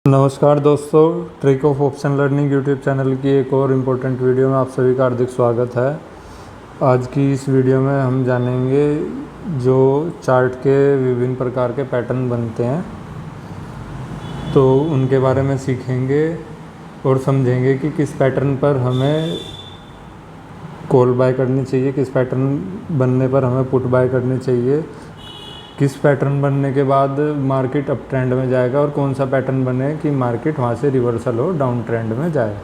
नमस्कार दोस्तों, trick of option learning YouTube channel की एक और इम्पोर्टेंट वीडियो में आप सभी का हार्दिक स्वागत है। आज की इस वीडियो में हम जानेंगे जो चार्ट के विभिन्न प्रकार के पैटर्न बनते हैं, तो उनके बारे में सीखेंगे और समझेंगे कि किस पैटर्न पर हमें कॉल बाय करनी चाहिए, किस पैटर्न बनने पर हमें पुट बाय करनी चाहिए, किस पैटर्न बनने के बाद मार्केट अप ट्रेंड में जाएगा और कौन सा पैटर्न बने कि मार्केट वहाँ से रिवर्सल हो डाउन ट्रेंड में जाए।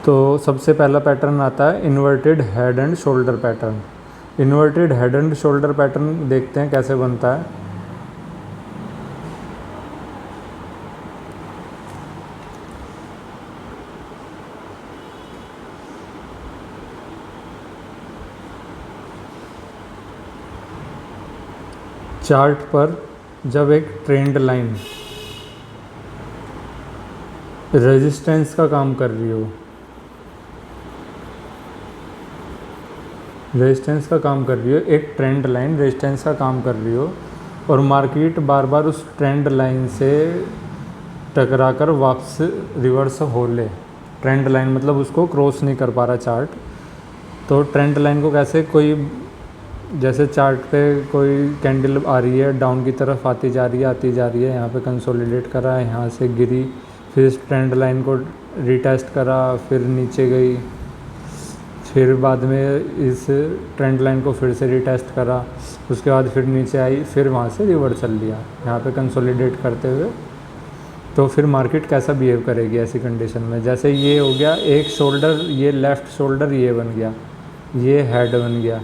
तो सबसे पहला पैटर्न आता है inverted head and shoulder pattern. Inverted head and shoulder pattern देखते हैं कैसे बनता है। चार्ट पर जब एक ट्रेंड लाइन रेजिस्टेंस का काम कर रही हो, एक ट्रेंड लाइन रेजिस्टेंस का काम कर रही हो और मार्केट बार बार उस ट्रेंड लाइन से टकराकर वापस रिवर्स हो ले। ट्रेंड लाइन मतलब उसको क्रॉस नहीं कर पा रहा चार्ट। तो ट्रेंड लाइन को कैसे, कोई जैसे चार्ट पे कोई कैंडल आ रही है, डाउन की तरफ आती जा रही है, यहाँ पे कंसोलिडेट करा, यहाँ से गिरी, फिर इस ट्रेंड लाइन को रीटेस्ट करा, फिर नीचे गई, फिर बाद में इस ट्रेंड लाइन को फिर से रीटेस्ट करा, उसके बाद फिर नीचे आई, फिर वहाँ से रिवर्सल लिया यहाँ पे कंसोलिडेट करते हुए। तो फिर मार्केट कैसा बिहेव करेगी ऐसी कंडीशन में। जैसे ये हो गया एक शोल्डर, ये लेफ़्ट शोल्डर ये बन गया, ये हेड बन गया,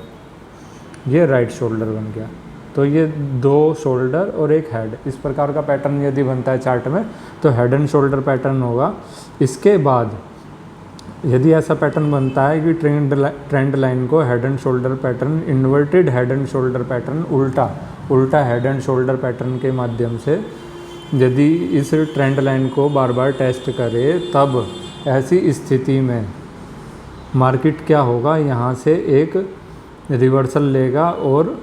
ये राइट शोल्डर बन गया। तो ये दो शोल्डर और एक हेड, इस प्रकार का पैटर्न यदि बनता है चार्ट में तो हेड एंड शोल्डर पैटर्न होगा। इसके बाद यदि ऐसा पैटर्न बनता है कि ट्रेंड लाइन को head and shoulder pattern, inverted head and shoulder pattern, उल्टा हेड एंड शोल्डर पैटर्न के माध्यम से यदि इस ट्रेंड लाइन को बार बार टेस्ट करे, तब ऐसी स्थिति में मार्केट क्या होगा, यहाँ से एक रिवर्सल लेगा और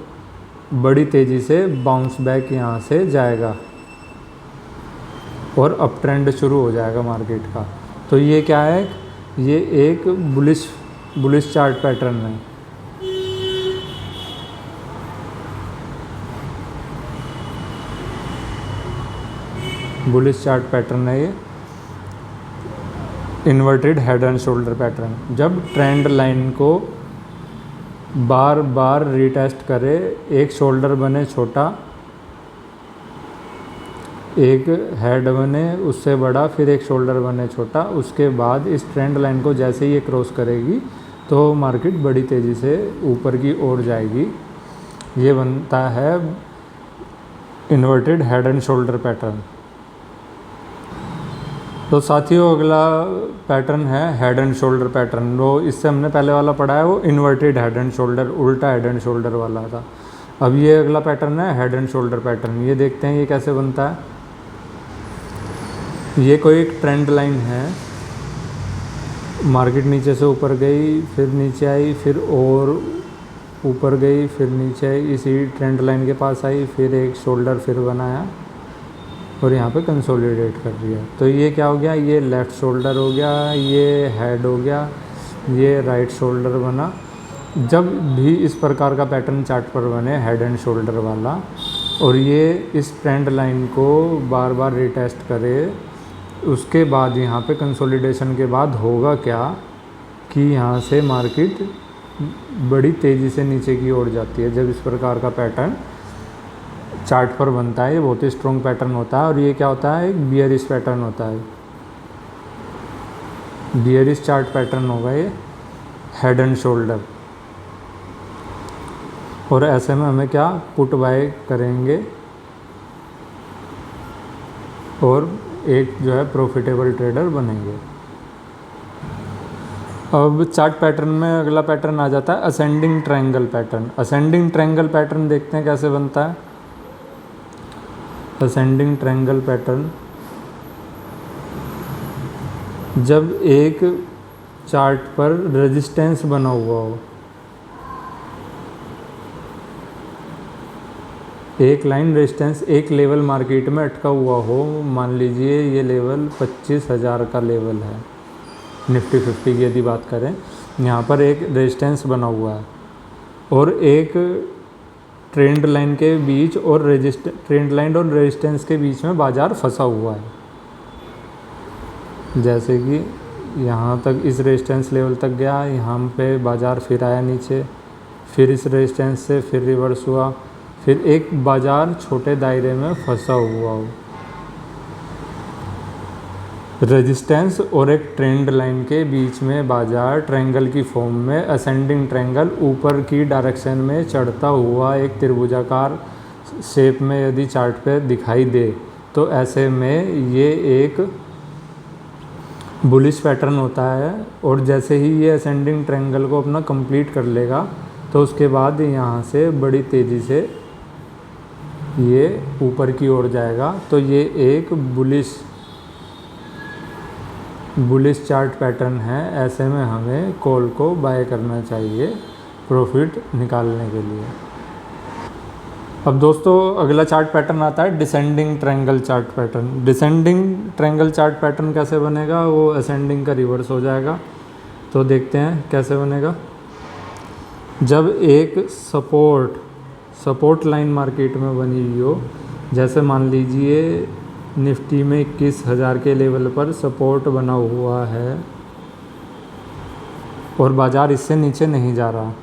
बड़ी तेज़ी से बाउंस बैक यहाँ से जाएगा और अप ट्रेंड शुरू हो जाएगा मार्केट का। तो ये क्या है, ये एक बुलिश चार्ट पैटर्न है। बुलिश चार्ट पैटर्न है ये inverted head and shoulder pattern. जब ट्रेंड लाइन को बार बार रीटेस्ट करे, एक शोल्डर बने छोटा, एक हेड बने उससे बड़ा, फिर एक शोल्डर बने छोटा, उसके बाद इस ट्रेंड लाइन को जैसे ही ये क्रॉस करेगी तो मार्केट बड़ी तेज़ी से ऊपर की ओर जाएगी। ये बनता है inverted head and shoulder pattern. तो साथियों, अगला पैटर्न है हेड एंड शोल्डर पैटर्न। वो इससे हमने पहले वाला पढ़ा है, वो इन्वर्टेड हेड एंड शोल्डर, उल्टा हेड एंड शोल्डर वाला था। अब ये अगला पैटर्न है हेड एंड शोल्डर पैटर्न। ये देखते हैं ये कैसे बनता है। ये कोई एक ट्रेंड लाइन है, मार्केट नीचे से ऊपर गई, फिर नीचे आई, फिर और ऊपर गई, फिर नीचे आई, इसी ट्रेंड लाइन के पास आई, फिर एक शोल्डर फिर बनाया और यहाँ पे कंसोलिडेट कर रही है। तो ये क्या हो गया, ये लेफ़्ट शोल्डर हो गया, ये हेड हो गया, ये राइट शोल्डर बना। जब भी इस प्रकार का पैटर्न चार्ट पर बने हेड एंड शोल्डर वाला और ये इस ट्रेंड लाइन को बार बार रीटेस्ट करे, उसके बाद यहाँ पे कंसोलिडेशन के बाद होगा क्या कि यहाँ से मार्केट बड़ी तेज़ी से नीचे की ओर जाती है। जब इस प्रकार का पैटर्न चार्ट पर बनता है, ये बहुत ही स्ट्रॉन्ग पैटर्न होता है और ये क्या होता है, एक बियरिश पैटर्न होता है। बियरिश चार्ट पैटर्न होगा ये हेड एंड शोल्डर। और ऐसे में हमें क्या, पुट बाय करेंगे और एक जो है प्रॉफिटेबल ट्रेडर बनेंगे। अब चार्ट पैटर्न में अगला पैटर्न आ जाता है ascending triangle pattern. Ascending triangle pattern देखते हैं कैसे बनता है। असेंडिंग ट्रायंगल पैटर्न, जब एक चार्ट पर रेजिस्टेंस बना हुआ हो, एक लाइन रेजिस्टेंस एक लेवल मार्केट में अटका हुआ हो, मान लीजिए ये लेवल 25,000 का लेवल है, निफ्टी 50 की यदि बात करें, यहाँ पर एक रेजिस्टेंस बना हुआ है और एक ट्रेंड लाइन के बीच और ट्रेंड लाइन और रेजिस्टेंस के बीच में बाज़ार फंसा हुआ है। जैसे कि यहाँ तक इस रेजिस्टेंस लेवल तक गया, यहाँ पे बाज़ार फिर आया नीचे, फिर इस रेजिस्टेंस से फिर रिवर्स हुआ, फिर एक बाज़ार छोटे दायरे में फंसा हुआ हो। रेजिस्टेंस और एक ट्रेंड लाइन के बीच में बाज़ार ट्रायंगल की फॉर्म में असेंडिंग ट्रायंगल ऊपर की डायरेक्शन में चढ़ता हुआ एक त्रिभुजाकार शेप में यदि चार्ट पे दिखाई दे, तो ऐसे में ये एक बुलिश पैटर्न होता है। और जैसे ही ये असेंडिंग ट्रायंगल को अपना कंप्लीट कर लेगा, तो उसके बाद यहाँ से बड़ी तेज़ी से ये ऊपर की ओर जाएगा। तो ये एक बुलिश चार्ट पैटर्न है। ऐसे में हमें कॉल को बाय करना चाहिए प्रॉफिट निकालने के लिए। अब दोस्तों अगला चार्ट पैटर्न आता है descending triangle chart pattern. Descending triangle chart pattern कैसे बनेगा, वो असेंडिंग का रिवर्स हो जाएगा। तो देखते हैं कैसे बनेगा। जब एक सपोर्ट लाइन मार्केट में बनी हुई हो, जैसे मान लीजिए निफ्टी में 21,000 के लेवल पर सपोर्ट बना हुआ है और बाज़ार इससे नीचे नहीं जा रहा,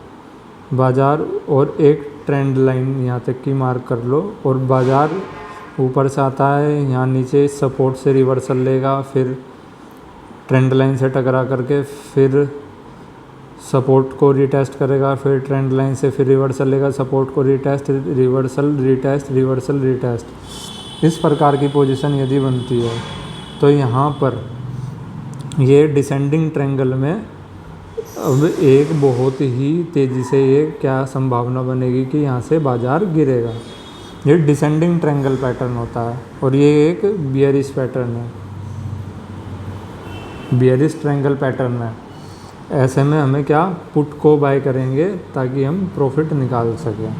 बाज़ार और एक ट्रेंड लाइन यहाँ तक की मार्क कर लो, और बाज़ार ऊपर से आता है, यहाँ नीचे सपोर्ट से रिवर्सल लेगा, फिर ट्रेंड लाइन से टकरा करके फिर सपोर्ट को रिटेस्ट करेगा, फिर ट्रेंड लाइन से फिर रिवर्सल लेगा, सपोर्ट को retest, reversal, retest, reversal, retest. इस प्रकार की पोजीशन यदि बनती है, तो यहाँ पर ये डिसेंडिंग ट्रायंगल में अब एक बहुत ही तेज़ी से ये क्या संभावना बनेगी कि यहाँ से बाज़ार गिरेगा। ये डिसेंडिंग ट्रायंगल पैटर्न होता है और ये एक बियरिश पैटर्न है, बियरिश ट्रायंगल पैटर्न है। ऐसे में हमें क्या पुट को बाय करेंगे ताकि हम प्रॉफिट निकाल सकें।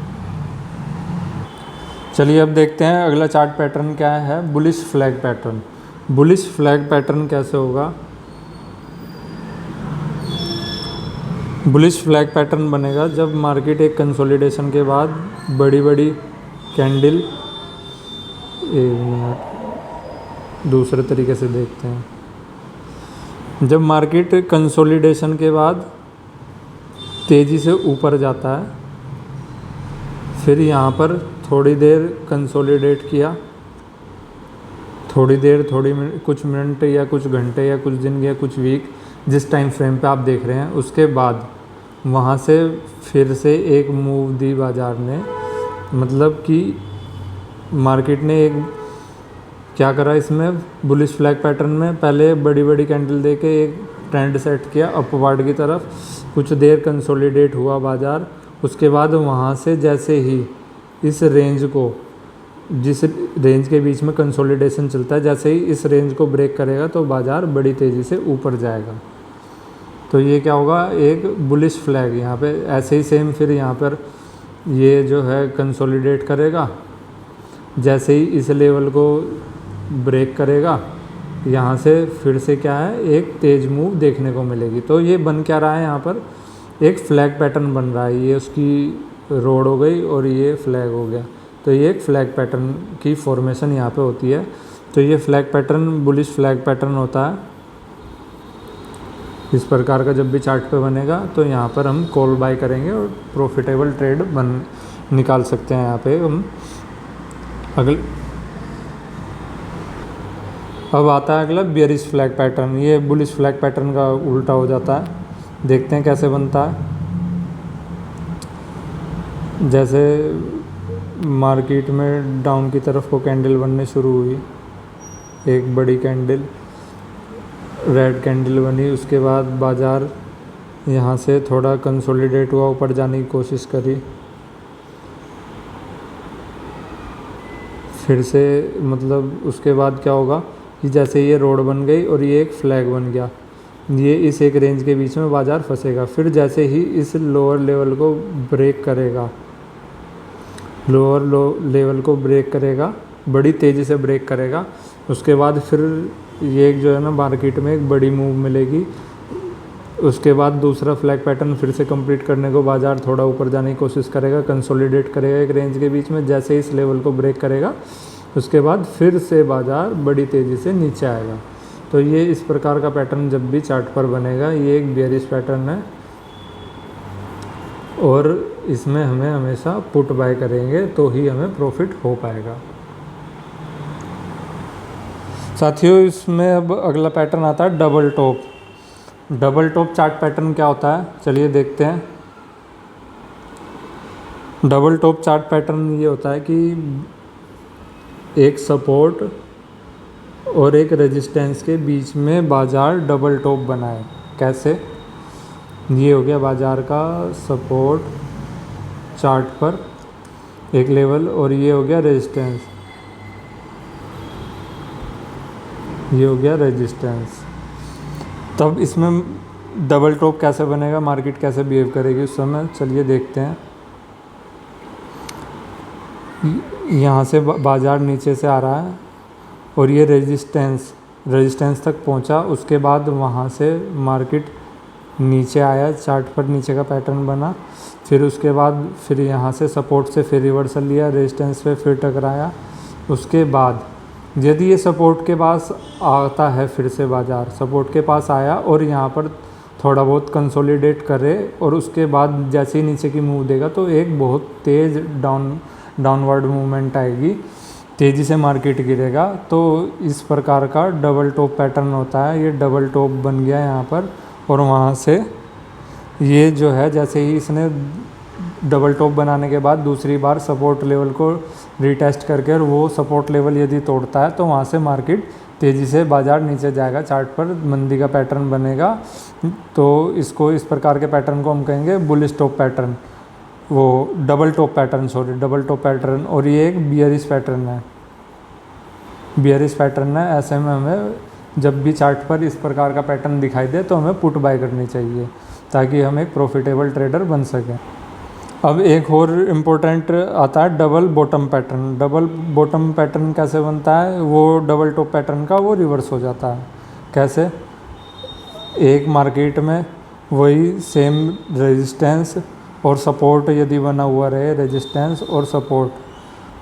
चलिए अब देखते हैं अगला चार्ट पैटर्न क्या है, bullish flag pattern. Bullish flag pattern कैसे होगा। बुलिश फ्लैग पैटर्न बनेगा जब मार्केट एक कंसोलिडेशन के बाद बड़ी बड़ी कैंडल, दूसरे तरीके से देखते हैं, जब मार्केट कंसोलिडेशन के बाद तेज़ी से ऊपर जाता है, फिर यहाँ पर थोड़ी देर कंसोलिडेट किया, कुछ मिनट या कुछ घंटे या कुछ दिन या कुछ वीक, जिस टाइम फ्रेम पे आप देख रहे हैं, उसके बाद वहाँ से फिर से एक मूव दी बाज़ार ने, मतलब कि मार्केट ने एक क्या करा इसमें बुलिश फ्लैग पैटर्न में, पहले बड़ी बड़ी कैंडल दे के एक ट्रेंड सेट किया अपवर्ड की तरफ, कुछ देर कंसोलिडेट हुआ बाज़ार, उसके बाद वहाँ से जैसे ही इस रेंज को, जिस रेंज के बीच में कंसोलिडेशन चलता है, जैसे ही इस रेंज को ब्रेक करेगा तो बाज़ार बड़ी तेज़ी से ऊपर जाएगा। तो ये क्या होगा, एक बुलिश फ्लैग। यहाँ पे ऐसे ही सेम फिर यहाँ पर ये जो है कंसोलिडेट करेगा, जैसे ही इस लेवल को ब्रेक करेगा, यहाँ से फिर से क्या है एक तेज़ मूव देखने को मिलेगी। तो ये बन क्या रहा है, यहाँ पर एक फ्लैग पैटर्न बन रहा है। ये उसकी रोड हो गई और ये फ्लैग हो गया, तो ये एक फ्लैग पैटर्न की फॉर्मेशन यहाँ पे होती है। तो ये flag pattern bullish flag pattern होता है। इस प्रकार का जब भी चार्ट पे बनेगा तो यहाँ पर हम कॉल बाय करेंगे और प्रॉफिटेबल ट्रेड निकाल सकते हैं। यहाँ पे हम अब आता है अगला बियरिश फ्लैग पैटर्न। ये बुलिश फ्लैग पैटर्न का उल्टा हो जाता है। देखते हैं कैसे बनता है। जैसे मार्केट में डाउन की तरफ को कैंडल बनने शुरू हुई, एक बड़ी कैंडल रेड कैंडल बनी, उसके बाद बाज़ार यहाँ से थोड़ा कंसोलिडेट हुआ, ऊपर जाने की कोशिश करी, फिर से मतलब उसके बाद क्या होगा कि जैसे ये रोड बन गई और ये एक फ्लैग बन गया, ये इस एक रेंज के बीच में बाज़ार फंसेगा। फिर जैसे ही इस लोअर लेवल को ब्रेक करेगा लोअर लेवल को ब्रेक करेगा, बड़ी तेज़ी से ब्रेक करेगा। उसके बाद फिर ये जो है ना मार्केट में एक बड़ी मूव मिलेगी। उसके बाद दूसरा फ्लैग पैटर्न फिर से कंप्लीट करने को बाज़ार थोड़ा ऊपर जाने की कोशिश करेगा, कंसोलिडेट करेगा एक रेंज के बीच में। जैसे ही इस लेवल को ब्रेक करेगा उसके बाद फिर से बाज़ार बड़ी तेज़ी से नीचे आएगा। तो ये इस प्रकार का पैटर्न जब भी चार्ट पर बनेगा ये एक बेयरिश पैटर्न है और इसमें हमें हमेशा पुट बाय करेंगे तो ही हमें प्रॉफिट हो पाएगा। साथियों, इसमें अब अगला पैटर्न आता है double top. Double top chart pattern क्या होता है, चलिए देखते हैं। डबल टॉप चार्ट पैटर्न ये होता है कि एक सपोर्ट और एक रेजिस्टेंस के बीच में बाज़ार डबल टॉप बनाए। कैसे? ये हो गया बाज़ार का सपोर्ट चार्ट पर एक लेवल और ये हो गया रेजिस्टेंस, ये हो गया रेजिस्टेंस। तब इसमें डबल टॉप कैसे बनेगा, मार्केट कैसे बिहेव करेगी उस समय, चलिए देखते हैं। यहाँ से बाज़ार नीचे से आ रहा है और ये रेजिस्टेंस तक पहुँचा। उसके बाद वहाँ से मार्केट नीचे आया, चार्ट पर नीचे का पैटर्न बना। फिर उसके बाद फिर यहाँ से सपोर्ट से फिर रिवर्सल लिया, रेजिस्टेंस पे फिर टकराया। उसके बाद यदि ये सपोर्ट के पास आता है, फिर से बाज़ार सपोर्ट के पास आया और यहाँ पर थोड़ा बहुत कंसोलिडेट करे और उसके बाद जैसे ही नीचे की मूव देगा तो एक बहुत तेज़ डाउनवर्ड मूवमेंट आएगी, तेज़ी से मार्केट गिरेगा। तो इस प्रकार का डबल टॉप पैटर्न होता है। ये डबल टॉप बन गया यहाँ पर और वहाँ से ये जो है जैसे ही इसने डबल टॉप बनाने के बाद दूसरी बार सपोर्ट लेवल को रीटेस्ट करके और वो सपोर्ट लेवल यदि तोड़ता है तो वहाँ से मार्केट तेज़ी से बाज़ार नीचे जाएगा, चार्ट पर मंदी का पैटर्न बनेगा। तो इसको इस प्रकार के पैटर्न को हम कहेंगे बुलिश टॉप पैटर्न, वो डबल टॉप पैटर्न। और ये एक बियरिश पैटर्न है, बियरिश पैटर्न है। ऐसे में हमें जब भी चार्ट पर इस प्रकार का पैटर्न दिखाई दे तो हमें पुट बाय करनी चाहिए ताकि हम एक प्रॉफिटेबल ट्रेडर बन सकें। अब एक और इम्पोर्टेंट आता है double bottom pattern. Double bottom pattern कैसे बनता है, वो डबल टॉप पैटर्न का वो रिवर्स हो जाता है। कैसे? एक मार्केट में वही सेम रेजिस्टेंस और सपोर्ट यदि बना हुआ रहे, रेजिस्टेंस और सपोर्ट,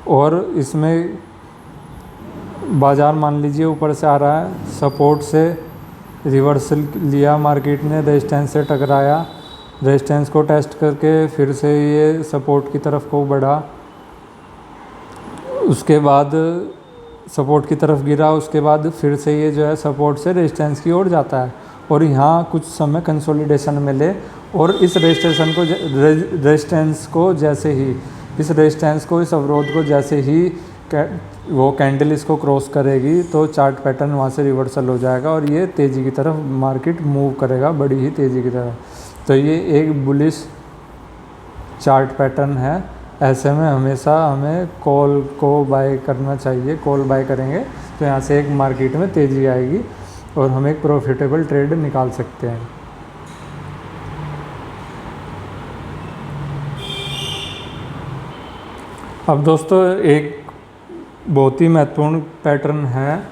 और इसमें बाज़ार मान लीजिए ऊपर से आ रहा है, सपोर्ट से रिवर्सल लिया मार्केट ने, रेजिस्टेंस से टकराया, रेजिस्टेंस को टेस्ट करके फिर से ये सपोर्ट की तरफ को बढ़ा, उसके बाद सपोर्ट की तरफ गिरा, उसके बाद फिर से ये जो है सपोर्ट से रेजिस्टेंस की ओर जाता है और यहाँ कुछ समय कंसोलिडेशन मिले और इस रेजिस्टेंस को जैसे ही इस अवरोध को जैसे ही वो कैंडल इसको क्रॉस करेगी तो चार्ट पैटर्न वहाँ से रिवर्सल हो जाएगा और ये तेज़ी की तरफ मार्केट मूव करेगा, बड़ी ही तेज़ी की तरफ। तो ये एक बुलिश चार्ट पैटर्न है। ऐसे में हमेशा हमें कॉल को बाय करना चाहिए। कॉल बाय करेंगे तो यहाँ से एक मार्केट में तेज़ी आएगी और हम एक प्रॉफिटेबल ट्रेड निकाल सकते हैं। अब दोस्तों एक बहुत ही महत्वपूर्ण पैटर्न है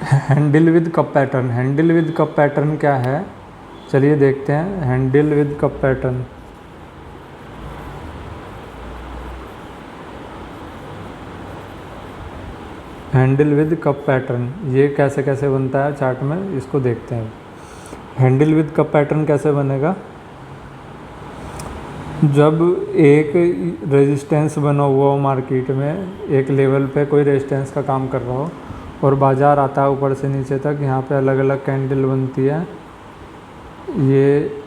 handle with cup pattern. Handle with cup pattern क्या है, चलिए देखते हैं। Handle with cup pattern, handle with cup pattern ये कैसे कैसे बनता है चार्ट में, इसको देखते हैं। हैंडल विद कप पैटर्न कैसे बनेगा, जब एक रेजिस्टेंस बना हुआ हो मार्केट में, एक लेवल पे कोई रेजिस्टेंस का काम कर रहा हो और बाज़ार आता है ऊपर से नीचे तक, यहाँ पे अलग अलग कैंडल बनती है। ये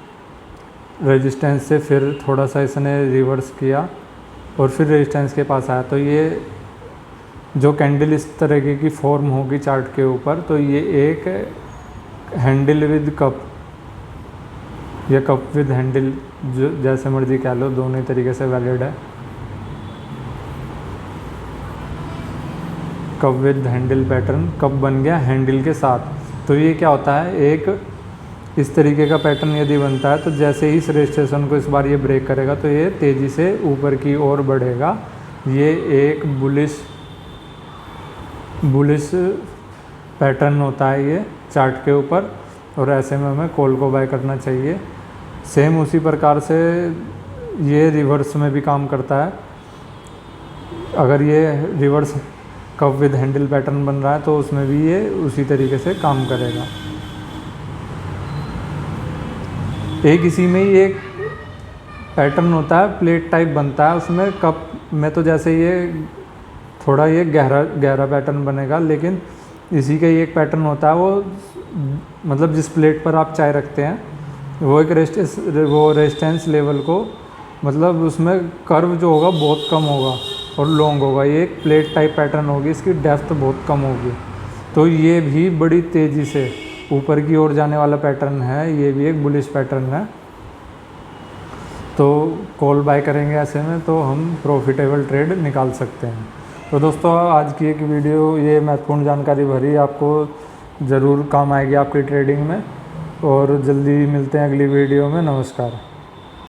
रेजिस्टेंस से फिर थोड़ा सा इसने रिवर्स किया और फिर रेजिस्टेंस के पास आया, तो ये जो कैंडल इस तरीके की फॉर्म होगी चार्ट के ऊपर, तो ये एक हैंडल विद कप या कप विद हैंडल, जो जैसे मर्जी कह लो, दोनों ही तरीके से वैलिड है। Cup with handle pattern, cup बन गया हैंडल के साथ। तो ये क्या होता है, एक इस तरीके का पैटर्न यदि बनता है तो जैसे ही इस रजिस्ट्रेशन को इस बार ये ब्रेक करेगा तो ये तेज़ी से ऊपर की ओर बढ़ेगा। ये एक बुलिश पैटर्न होता है ये चार्ट के ऊपर, और ऐसे में हमें कॉल को बाय करना चाहिए। सेम उसी प्रकार से ये रिवर्स में भी काम करता है। अगर ये reverse cup with handle pattern बन रहा है तो उसमें भी ये उसी तरीके से काम करेगा। एक इसी में ही एक पैटर्न होता है, प्लेट टाइप बनता है, उसमें कप में तो जैसे ये थोड़ा ये गहरा पैटर्न बनेगा, लेकिन इसी का ही एक पैटर्न होता है, वो मतलब जिस प्लेट पर आप चाय रखते हैं वो एक रेजिस्टेंस लेवल को, मतलब उसमें कर्व जो होगा बहुत कम होगा और लॉन्ग होगा। ये एक प्लेट टाइप पैटर्न होगी, इसकी डेप्थ बहुत कम होगी। तो ये भी बड़ी तेज़ी से ऊपर की ओर जाने वाला पैटर्न है, ये भी एक बुलिश पैटर्न है। तो कॉल बाय करेंगे ऐसे में तो हम प्रॉफिटेबल ट्रेड निकाल सकते हैं। तो दोस्तों आज की एक वीडियो ये महत्वपूर्ण जानकारी भरी, आपको ज़रूर काम आएगी आपकी ट्रेडिंग में, और जल्दी मिलते हैं अगली वीडियो में। नमस्कार।